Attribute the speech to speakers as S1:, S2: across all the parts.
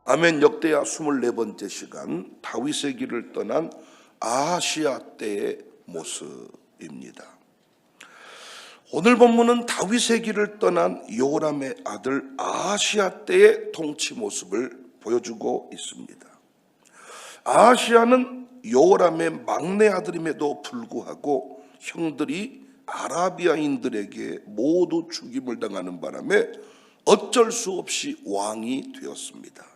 S1: 아멘. 역대하 24번째 시간, 다윗의 길을 떠난 아하시야 때의 모습입니다. 오늘 본문은 다윗의 길을 떠난 요람의 아들 아하시야 때의 통치 모습을 보여주고 있습니다. 아하시야는 요람의 막내 아들임에도 불구하고 형들이 아라비아인들에게 모두 죽임을 당하는 바람에 어쩔 수 없이 왕이 되었습니다.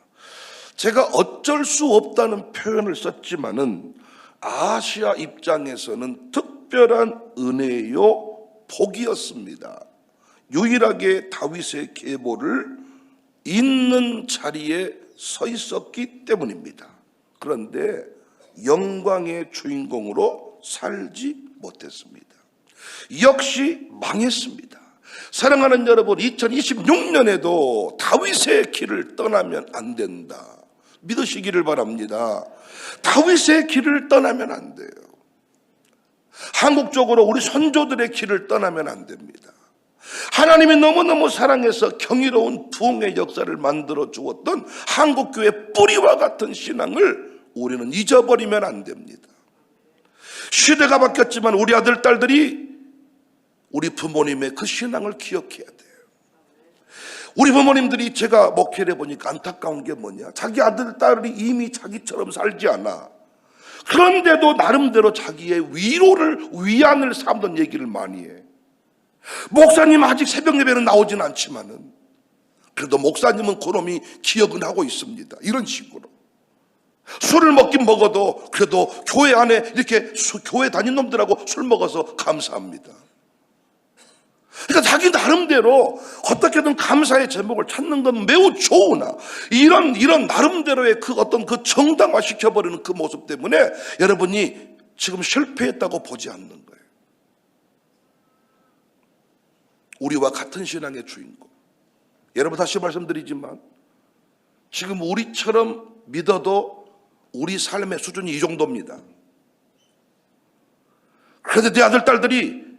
S1: 제가 어쩔 수 없다는 표현을 썼지만은 아하시야 입장에서는 특별한 은혜요 복이었습니다. 유일하게 다윗의 계보를 있는 자리에 서 있었기 때문입니다. 그런데 영광의 주인공으로 살지 못했습니다. 역시 망했습니다. 사랑하는 여러분, 2026년에도 다윗의 길을 떠나면 안 된다. 믿으시기를 바랍니다. 다윗의 길을 떠나면 안 돼요. 한국적으로 우리 선조들의 길을 떠나면 안 됩니다. 하나님이 너무너무 사랑해서 경이로운 부흥의 역사를 만들어 주었던 한국교회 뿌리와 같은 신앙을 우리는 잊어버리면 안 됩니다. 시대가 바뀌었지만 우리 아들, 딸들이 우리 부모님의 그 신앙을 기억해야 돼요. 우리 부모님들이 제가 목회를 해보니까 안타까운 게 뭐냐, 자기 아들, 딸이 이미 자기처럼 살지 않아. 그런데도 나름대로 자기의 위로를, 위안을 삼던 얘기를 많이 해. 목사님 아직 새벽 예배는 나오진 않지만은 그래도 목사님은 그놈이 기억은 하고 있습니다. 이런 식으로. 술을 먹긴 먹어도 그래도 교회 안에 이렇게 교회 다닌 놈들하고 술 먹어서 감사합니다. 그러니까 자기 나름대로 어떻게든 감사의 제목을 찾는 건 매우 좋으나 이런 나름대로의 그 어떤 그 정당화 시켜버리는 그 모습 때문에 여러분이 지금 실패했다고 보지 않는 거예요. 우리와 같은 신앙의 주인공. 여러분, 다시 말씀드리지만 지금 우리처럼 믿어도 우리 삶의 수준이 이 정도입니다. 그런데 내 아들, 딸들이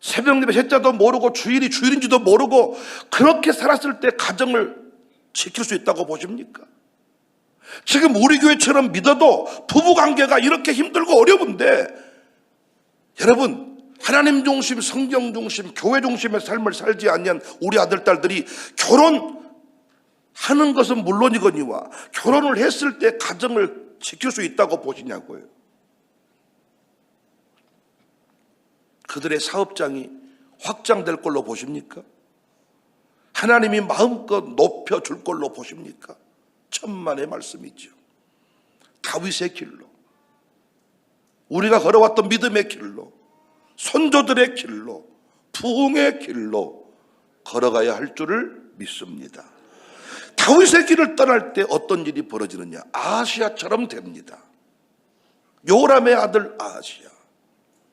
S1: 새벽 예배 셋자도 모르고 주일이 주일인지도 모르고 그렇게 살았을 때 가정을 지킬 수 있다고 보십니까? 지금 우리 교회처럼 믿어도 부부관계가 이렇게 힘들고 어려운데 여러분, 하나님 중심, 성경 중심, 교회 중심의 삶을 살지 않는 우리 아들, 딸들이 결혼하는 것은 물론이거니와 결혼을 했을 때 가정을 지킬 수 있다고 보시냐고요. 그들의 사업장이 확장될 걸로 보십니까? 하나님이 마음껏 높여줄 걸로 보십니까? 천만의 말씀이죠. 다윗의 길로, 우리가 걸어왔던 믿음의 길로, 선조들의 길로, 부흥의 길로 걸어가야 할 줄을 믿습니다. 다윗의 길을 떠날 때 어떤 일이 벌어지느냐? 아하시야처럼 됩니다. 요람의 아들 아하시야.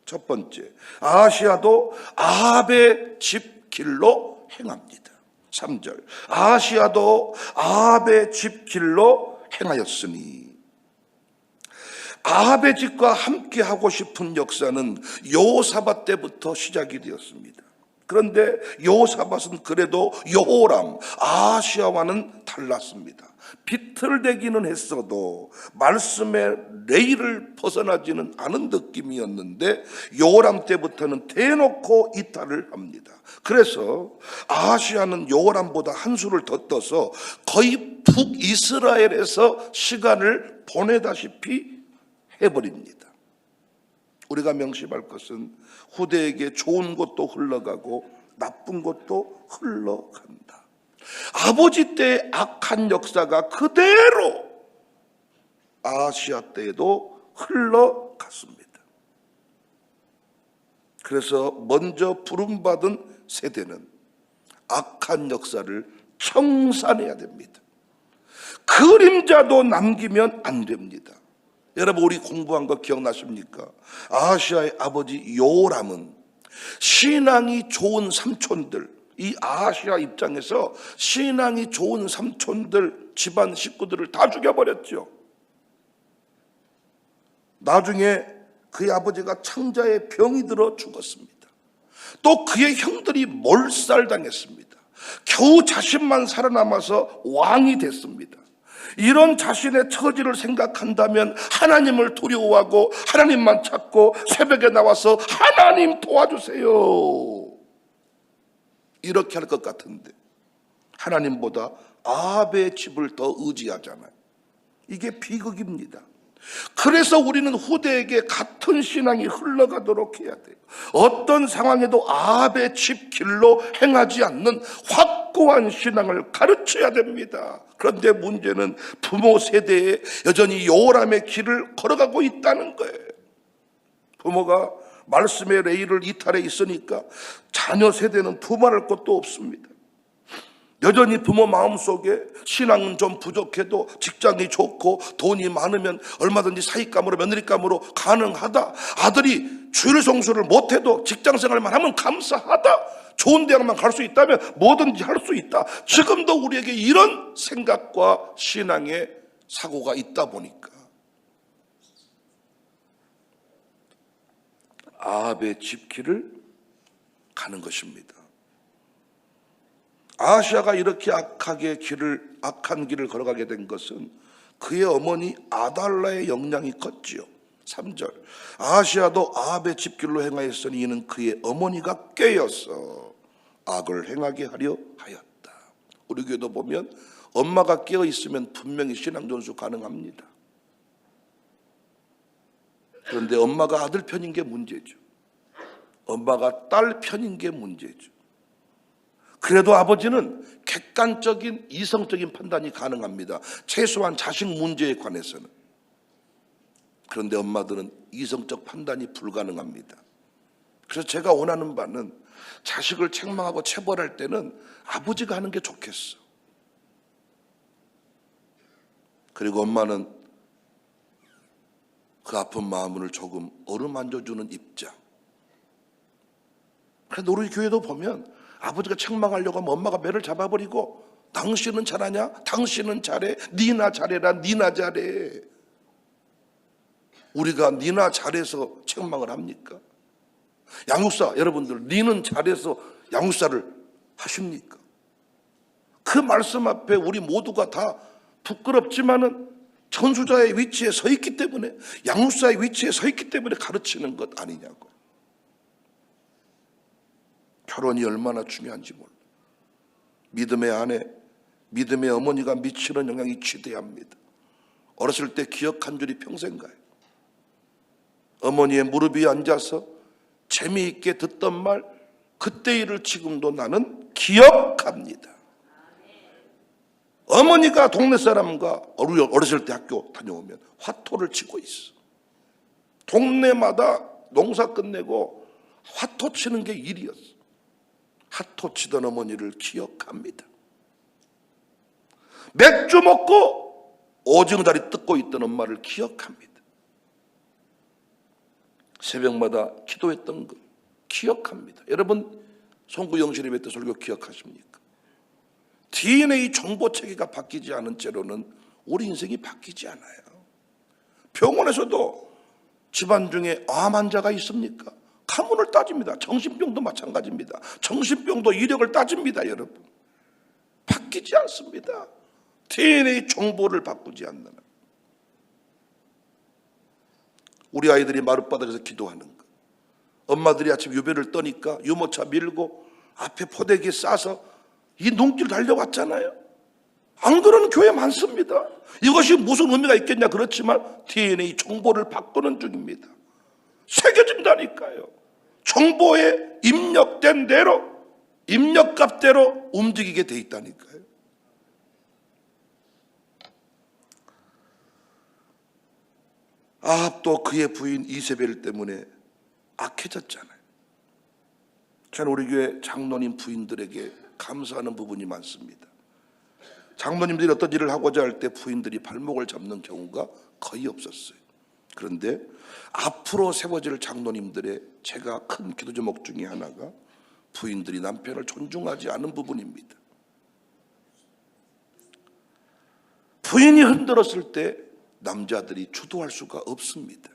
S1: 첫 번째, 아하시야도 아합의 집 길로 행합니다. 3절, 아하시야도 아합의 집 길로 행하였으니. 아합의 집과 함께 하고 싶은 역사는 여호사밧 때부터 시작이 되었습니다. 그런데 여호사밧은 그래도 여호람, 아하시야와는 달랐습니다. 비틀대기는 했어도 말씀의 레일을 벗어나지는 않은 느낌이었는데 여호람 때부터는 대놓고 이탈을 합니다. 그래서 아하시야는 여호람보다 한 수를 더 떠서 거의 북이스라엘에서 시간을 보내다시피 해버립니다. 우리가 명심할 것은 후대에게 좋은 것도 흘러가고 나쁜 것도 흘러간다. 아버지 때의 악한 역사가 그대로 아하시야 때에도 흘러갔습니다. 그래서 먼저 부름받은 세대는 악한 역사를 청산해야 됩니다. 그림자도 남기면 안 됩니다. 여러분, 우리 공부한 거 기억나십니까? 아하시야의 아버지 요람은 신앙이 좋은 삼촌들, 이 아하시야 입장에서 신앙이 좋은 삼촌들, 집안 식구들을 다 죽여버렸죠. 나중에 그의 아버지가 창자에 병이 들어 죽었습니다. 또 그의 형들이 몰살당했습니다. 겨우 자신만 살아남아서 왕이 됐습니다. 이런 자신의 처지를 생각한다면 하나님을 두려워하고 하나님만 찾고 새벽에 나와서 하나님 도와주세요 이렇게 할 것 같은데 하나님보다 아합의 집을 더 의지하잖아요. 이게 비극입니다. 그래서 우리는 후대에게 같은 신앙이 흘러가도록 해야 돼요. 어떤 상황에도 아합의 집 길로 행하지 않는 확고한 신앙을 가르쳐야 됩니다. 그런데 문제는 부모 세대에 여전히 요람의 길을 걸어가고 있다는 거예요. 부모가 말씀의 레일을 이탈해 있으니까 자녀 세대는 두말할 것도 없습니다. 여전히 부모 마음속에 신앙은 좀 부족해도 직장이 좋고 돈이 많으면 얼마든지 사익감으로 며느리감으로 가능하다. 아들이 주일 성수를 못해도 직장생활만 하면 감사하다. 좋은 대학만 갈 수 있다면 뭐든지 할 수 있다. 지금도 우리에게 이런 생각과 신앙의 사고가 있다 보니까 아합의 집길을 가는 것입니다. 아하시아가 이렇게 악한 길을 걸어가게 된 것은 그의 어머니 아달라의 영향이 컸지요. 3절 아하시아도 아합의 집길로 행하였으니 이는 그의 어머니가 깨어서 악을 행하게 하려 하였다. 우리 교회도 보면 엄마가 깨어 있으면 분명히 신앙 전수 가능합니다. 그런데 엄마가 아들 편인 게 문제죠. 엄마가 딸 편인 게 문제죠. 그래도 아버지는 객관적인 이성적인 판단이 가능합니다. 최소한 자식 문제에 관해서는. 그런데 엄마들은 이성적 판단이 불가능합니다. 그래서 제가 원하는 바는 자식을 책망하고 체벌할 때는 아버지가 하는 게 좋겠어. 그리고 엄마는 그 아픈 마음을 조금 어루만져주는 입장. 그래서 우리 교회도 보면 아버지가 책망하려고 하면 엄마가 매를 잡아버리고 당신은 잘하냐? 당신은 잘해? 니나 잘해라 니나 잘해. 우리가 니나 잘해서 책망을 합니까? 양육사 여러분들 니는 잘해서 양육사를 하십니까? 그 말씀 앞에 우리 모두가 다 부끄럽지만은 전수자의 위치에 서 있기 때문에 양육사의 위치에 서 있기 때문에 가르치는 것 아니냐고. 결혼이 얼마나 중요한지 몰라. 믿음의 아내, 믿음의 어머니가 미치는 영향이 지대합니다. 어렸을 때 기억한 줄이 평생 가요. 어머니의 무릎 위에 앉아서 재미있게 듣던 말 그때 일을 지금도 나는 기억합니다. 어머니가 동네 사람과 어렸을 때 학교 다녀오면 화토를 치고 있어. 동네마다 농사 끝내고 화토 치는 게 일이었어. 화토 치던 어머니를 기억합니다. 맥주 먹고 오징어다리 뜯고 있던 엄마를 기억합니다. 새벽마다 기도했던 거 기억합니다. 여러분 송구영실의 몇 대 설교 기억하십니까? DNA 정보체계가 바뀌지 않은 채로는 우리 인생이 바뀌지 않아요. 병원에서도 집안 중에 암 환자가 있습니까? 가문을 따집니다. 정신병도 마찬가지입니다. 정신병도 이력을 따집니다. 여러분 바뀌지 않습니다. DNA 정보를 바꾸지 않는 한. 우리 아이들이 마룻바닥에서 기도하는 거, 엄마들이 아침 유배를 떠니까 유모차 밀고 앞에 포대기에 싸서 이 눈길 달려왔잖아요. 안 그러는 교회 많습니다. 이것이 무슨 의미가 있겠냐 그렇지만 DNA 정보를 바꾸는 중입니다. 새겨진다니까요. 정보에 입력된 대로 입력값대로 움직이게 돼 있다니까요. 아합도 그의 부인 이세벨 때문에 악해졌잖아요. 저는 우리 교회 장로님 부인들에게 감사하는 부분이 많습니다. 장로님들이 어떤 일을 하고자 할 때 부인들이 발목을 잡는 경우가 거의 없었어요. 그런데 앞으로 세워질 장로님들의 제가 큰 기도 제목 중에 하나가 부인들이 남편을 존중하지 않은 부분입니다. 부인이 흔들었을 때 남자들이 주도할 수가 없습니다.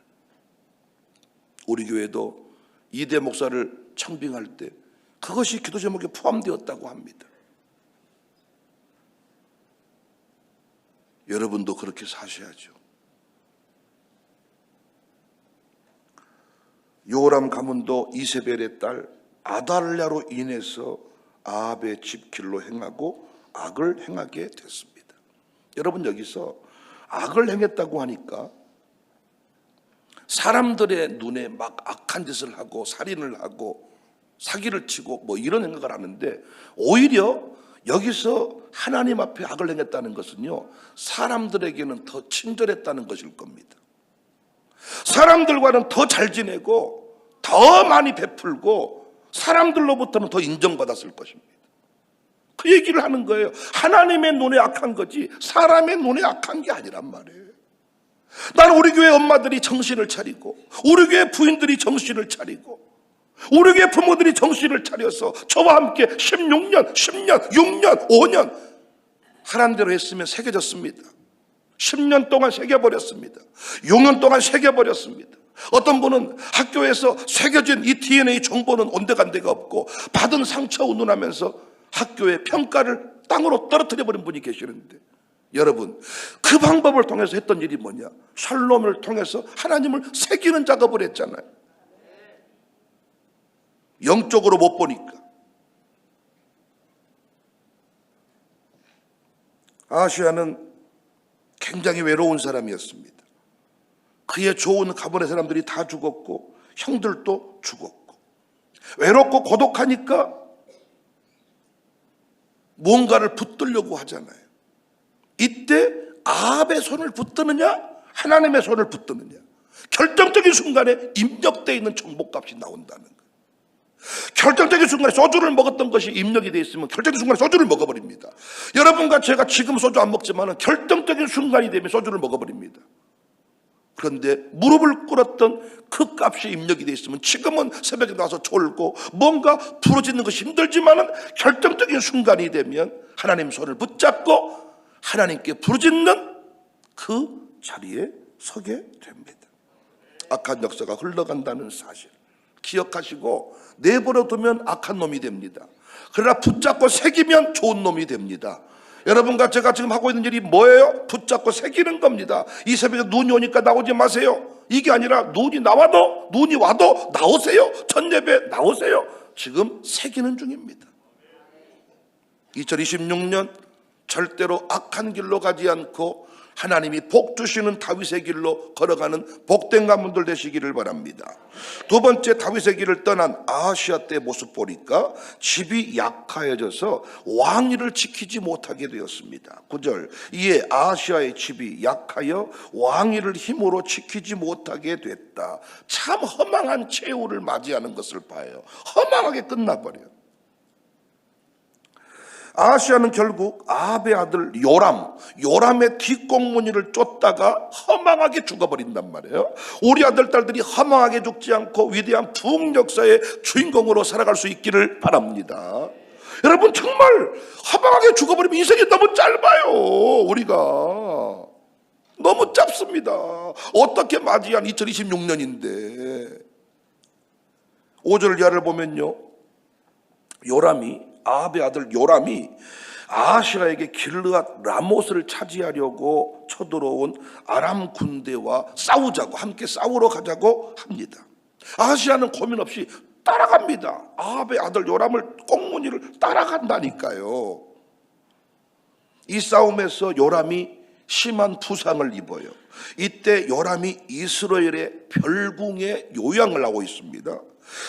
S1: 우리 교회도 이대 목사를 청빙할 때 그것이 기도 제목에 포함되었다고 합니다. 여러분도 그렇게 사셔야죠. 요람 가문도 이세벨의 딸 아달랴로 인해서 아합의 집길로 행하고 악을 행하게 됐습니다. 여러분, 여기서 악을 행했다고 하니까 사람들의 눈에 막 악한 짓을 하고 살인을 하고 사기를 치고 뭐 이런 생각을 하는데, 오히려 여기서 하나님 앞에 악을 행했다는 것은요, 사람들에게는 더 친절했다는 것일 겁니다. 사람들과는 더 잘 지내고 더 많이 베풀고 사람들로부터는 더 인정받았을 것입니다. 그 얘기를 하는 거예요. 하나님의 눈에 악한 거지 사람의 눈에 악한 게 아니란 말이에요. 나는 우리 교회 엄마들이 정신을 차리고, 우리 교회 부인들이 정신을 차리고, 우리 교회 부모들이 정신을 차려서 저와 함께 16년, 10년, 6년, 5년 하라는 대로 했으면 새겨졌습니다. 10년 동안 새겨버렸습니다. 6년 동안 새겨버렸습니다. 어떤 분은 학교에서 새겨진 이 DNA 정보는 온데간데가 없고 받은 상처 운운하면서 학교의 평가를 땅으로 떨어뜨려 버린 분이 계시는데, 여러분, 그 방법을 통해서 했던 일이 뭐냐? 샬롬을 통해서 하나님을 새기는 작업을 했잖아요. 영적으로 못 보니까. 아하시아는 굉장히 외로운 사람이었습니다. 그의 좋은 가문의 사람들이 다 죽었고 형들도 죽었고, 외롭고 고독하니까 뭔가를 붙들려고 하잖아요. 이때 아합의 손을 붙드느냐 하나님의 손을 붙드느냐, 결정적인 순간에 입력되어 있는 정복값이 나온다는 거예요. 결정적인 순간에 소주를 먹었던 것이 입력이 되어 있으면 결정적인 순간에 소주를 먹어버립니다. 여러분과 제가 지금 소주 안 먹지만 결정적인 순간이 되면 소주를 먹어버립니다. 그런데 무릎을 꿇었던 그 값이 입력이 되어 있으면 지금은 새벽에 나와서 졸고 뭔가 부러지는 것이 힘들지만 결정적인 순간이 되면 하나님 손을 붙잡고 하나님께 부르짖는 그 자리에 서게 됩니다. 악한 역사가 흘러간다는 사실 기억하시고, 내버려 두면 악한 놈이 됩니다. 그러나 붙잡고 새기면 좋은 놈이 됩니다. 여러분과 제가 지금 하고 있는 일이 뭐예요? 붙잡고 새기는 겁니다. 이 새벽에 눈이 오니까 나오지 마세요. 이게 아니라 눈이 와도 나오세요. 첫 예배 나오세요. 지금 새기는 중입니다. 2026년 절대로 악한 길로 가지 않고 하나님이 복 주시는 다윗의 길로 걸어가는 복된 가문들 되시기를 바랍니다. 두 번째, 다윗의 길을 떠난 아하시아 때 모습 보니까 집이 약하여져서 왕위를 지키지 못하게 되었습니다. 9절, 이에 아하시아의 집이 약하여 왕위를 힘으로 지키지 못하게 됐다. 참 허망한 최후를 맞이하는 것을 봐요. 허망하게 끝나버려요. 아하시아는 결국 아합의 아들 요람의 뒷공무니를 쫓다가 허망하게 죽어버린단 말이에요. 우리 아들 딸들이 허망하게 죽지 않고 위대한 부흥 역사의 주인공으로 살아갈 수 있기를 바랍니다. 여러분, 정말 허망하게 죽어버리면 인생이 너무 짧아요. 우리가 너무 짧습니다. 어떻게 맞이한 2026년인데 5절 이하를 보면요, 아합의 아들 요람이 아하시아에게 길르앗 라못을 차지하려고 쳐들어온 아람 군대와 함께 싸우러 가자고 합니다. 아하시아는 고민 없이 따라갑니다. 아합의 아들 요람을 꽁무니를 따라간다니까요. 이 싸움에서 요람이 심한 부상을 입어요. 이때 요람이 이스라엘의 별궁에 요양을 하고 있습니다.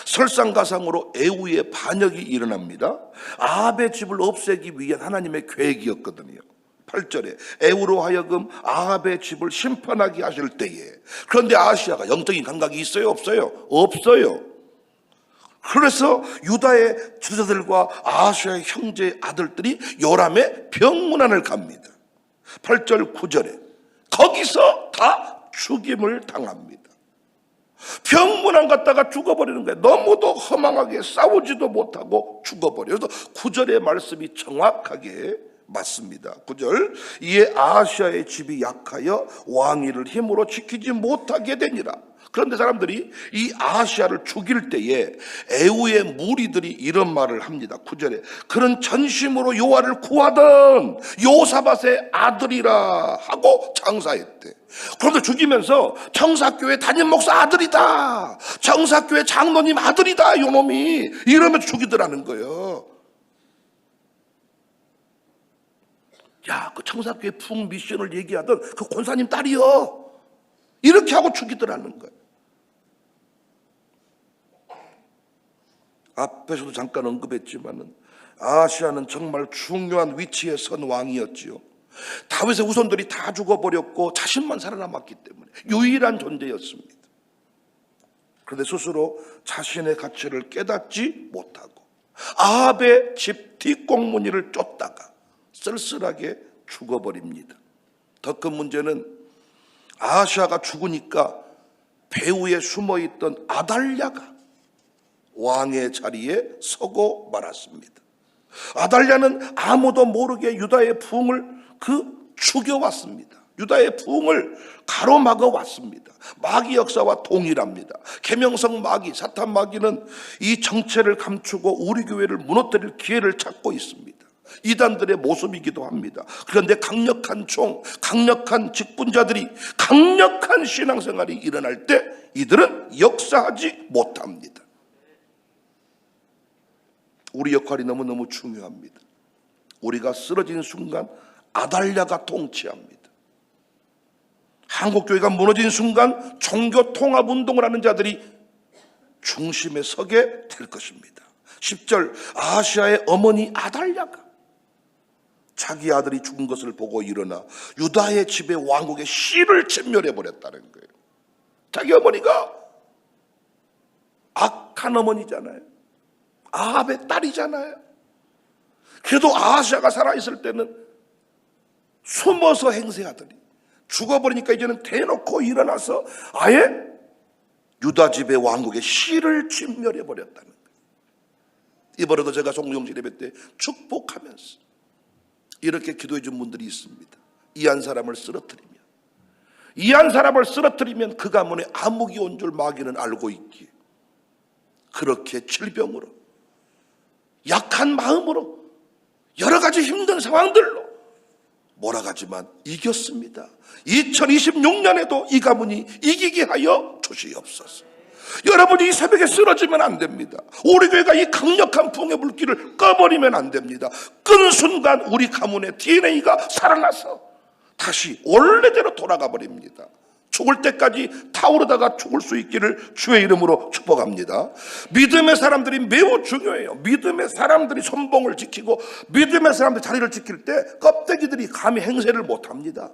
S1: 설상가상으로 에후의 반역이 일어납니다. 아합의 집을 없애기 위한 하나님의 계획이었거든요. 8절에 에후로 하여금 아합의 집을 심판하게 하실 때에, 그런데 아하시아가 영적인 감각이 있어요? 없어요? 없어요. 그래서 유다의 지도자들과 아하시아의 형제 아들들이 요람의 병문안을 갑니다. 8절 9절에 거기서 다 죽임을 당합니다. 병문안 갔다가 죽어버리는 거예요. 너무도 허망하게 싸우지도 못하고 죽어버려요. 그래서 9절의 말씀이 정확하게 맞습니다. 9절, 이에 아하시아의 집이 약하여 왕위를 힘으로 지키지 못하게 되니라. 그런데 사람들이 이 아하시야를 죽일 때에 에후의 무리들이 이런 말을 합니다. 9절에 그는 전심으로 여호와를 구하던 요사밧의 아들이라 하고 장사했대. 그런데 죽이면서 청사교회 담임 목사 아들이다, 청사교회 장로님 아들이다, 요놈이 이러면서 죽이더라는 거예요. 야, 그 청사교회 풍 미션을 얘기하던 그 권사님 딸이요, 이렇게 하고 죽이더라는 거예요. 앞에서도 잠깐 언급했지만은 아하시야는 정말 중요한 위치에 선 왕이었지요. 다윗의 후손들이 다 죽어버렸고 자신만 살아남았기 때문에 유일한 존재였습니다. 그런데 스스로 자신의 가치를 깨닫지 못하고 아합의 집 뒷공문이를 쫓다가 쓸쓸하게 죽어버립니다. 더 큰 문제는 아하시야가 죽으니까 배후에 숨어있던 아달랴가 왕의 자리에 서고 말았습니다. 아달랴는 아무도 모르게 유다의 부흥을 죽여왔습니다. 유다의 부흥을 가로막아 왔습니다. 마귀 역사와 동일합니다. 계명성 마귀, 사탄 마귀는 이 정체를 감추고 우리 교회를 무너뜨릴 기회를 찾고 있습니다. 이단들의 모습이기도 합니다. 그런데 강력한 종, 강력한 직분자들이 강력한 신앙생활이 일어날 때 이들은 역사하지 못합니다. 우리 역할이 너무너무 중요합니다. 우리가 쓰러진 순간 아달랴가 통치합니다. 한국교회가 무너진 순간 종교통합운동을 하는 자들이 중심에 서게 될 것입니다. 10절 아하시야의 어머니 아달랴가 자기 아들이 죽은 것을 보고 일어나 유다의 집의 왕국의 씨를 진멸해버렸다는 거예요. 자기 어머니가 악한 어머니잖아요. 아합의 딸이잖아요. 그래도 아하시야가 살아있을 때는 숨어서 행세하더니 죽어버리니까 이제는 대놓고 일어나서 아예 유다 집의 왕국의 씨를 진멸해버렸다는 거예요. 이번에도 제가 송영실 예배 때 축복하면서 이렇게 기도해 준 분들이 있습니다. 이 한 사람을 쓰러뜨리면 그 가문에 암흑이 온 줄 마귀는 알고 있기에 그렇게 질병으로 약한 마음으로 여러 가지 힘든 상황들로 몰아가지만 이겼습니다. 2026년에도 이 가문이 이기게 하여 주시옵소서. 여러분이 이 새벽에 쓰러지면 안 됩니다. 우리 교회가 이 강력한 풍의 불길을 꺼버리면 안 됩니다. 끈 순간 우리 가문의 DNA가 살아나서 다시 원래대로 돌아가 버립니다. 죽을 때까지 타오르다가 죽을 수 있기를 주의 이름으로 축복합니다. 믿음의 사람들이 매우 중요해요. 믿음의 사람들이 선봉을 지키고 믿음의 사람들이 자리를 지킬 때 껍데기들이 감히 행세를 못합니다.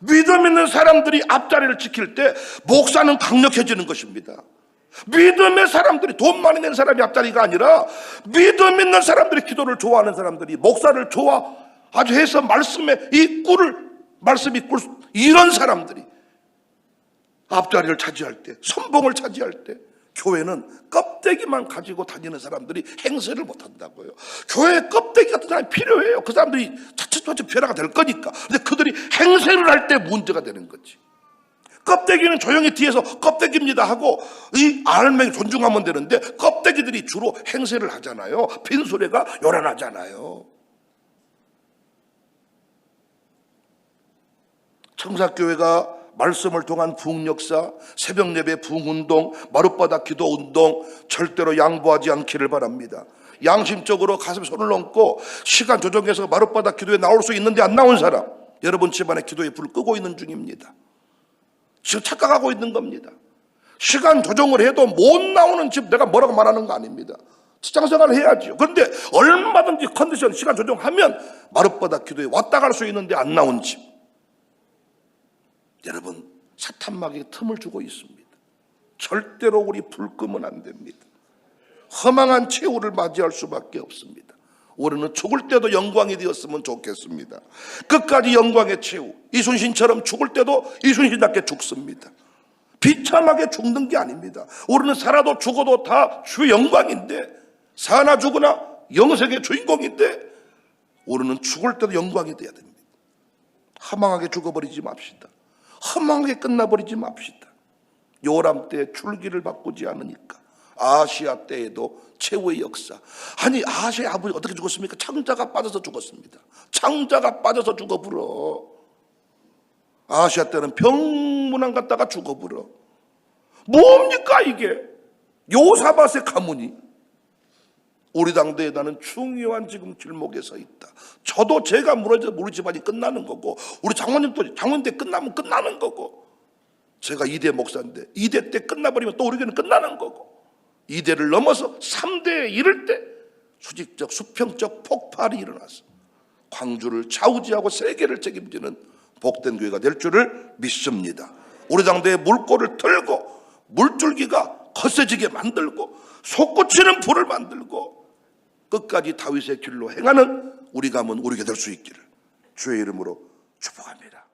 S1: 믿음 있는 사람들이 앞자리를 지킬 때 목사는 강력해지는 것입니다. 믿음의 사람들이, 돈 많이 낸 사람이 앞자리가 아니라 믿음 있는 사람들이, 기도를 좋아하는 사람들이, 목사를 아주 해서 말씀이 꿀, 이런 사람들이 앞자리를 차지할 때, 선봉을 차지할 때 교회는 껍데기만 가지고 다니는 사람들이 행세를 못한다고요. 교회에 껍데기 같은 사람이 필요해요. 그 사람들이 차츰차츰 변화가 될 거니까. 근데 그들이 행세를 할 때 문제가 되는 거지. 껍데기는 조용히 뒤에서 껍데기입니다 하고 이 알맹이 존중하면 되는데 껍데기들이 주로 행세를 하잖아요. 빈수레가 요란하잖아요. 청사교회가 말씀을 통한 부흥 역사, 새벽 예배 부흥 운동, 마룻바닥 기도 운동 절대로 양보하지 않기를 바랍니다. 양심적으로 가슴에 손을 얹고 시간 조정해서 마룻바닥 기도에 나올 수 있는데 안 나온 사람, 여러분 집안에 기도에 불을 끄고 있는 중입니다. 지금 착각하고 있는 겁니다. 시간 조정을 해도 못 나오는 집 내가 뭐라고 말하는 거 아닙니다. 직장생활을 해야죠. 그런데 얼마든지 컨디션 시간 조정하면 마룻바닥 기도에 왔다 갈 수 있는데 안 나온 집, 여러분 사탄마귀에 틈을 주고 있습니다. 절대로 우리 불 끄면 안 됩니다. 허망한 최후를 맞이할 수밖에 없습니다. 우리는 죽을 때도 영광이 되었으면 좋겠습니다. 끝까지 영광의 최후, 이순신처럼 죽을 때도 이순신답게 죽습니다. 비참하게 죽는 게 아닙니다. 우리는 살아도 죽어도 다 주의 영광인데, 사나 죽으나 영생의 주인공인데 우리는 죽을 때도 영광이 돼야 됩니다. 허망하게 죽어버리지 맙시다. 허망하게 끝나버리지 맙시다. 요람 때 줄기를 바꾸지 않으니까 아하시아 때에도 최후의 역사. 아니 아하시아의 아버지 어떻게 죽었습니까? 창자가 빠져서 죽었습니다. 창자가 빠져서 죽어버려. 아하시아 때는 병문안 갔다가 죽어버려. 뭡니까 이게? 요사밧의 가문이 우리 당대에 나는 중요한 지금 길목에 서 있다. 저도 제가 무너져 우리 집안이 끝나는 거고, 우리 장모님도 장모님 때 끝나면 끝나는 거고, 제가 2대 목사인데 2대 때 끝나버리면 또 우리 교회는 끝나는 거고, 2대를 넘어서 3대에 이를 때 수직적 수평적 폭발이 일어나서 광주를 좌우지하고 세계를 책임지는 복된 교회가 될 줄을 믿습니다. 우리 당대의 물꼬를 틀고 물줄기가 거세지게 만들고 솟구치는 불을 만들고 끝까지 다윗의 길로 행하는 우리 가문 우리 교회 될 수 있기를 주의 이름으로 축복합니다.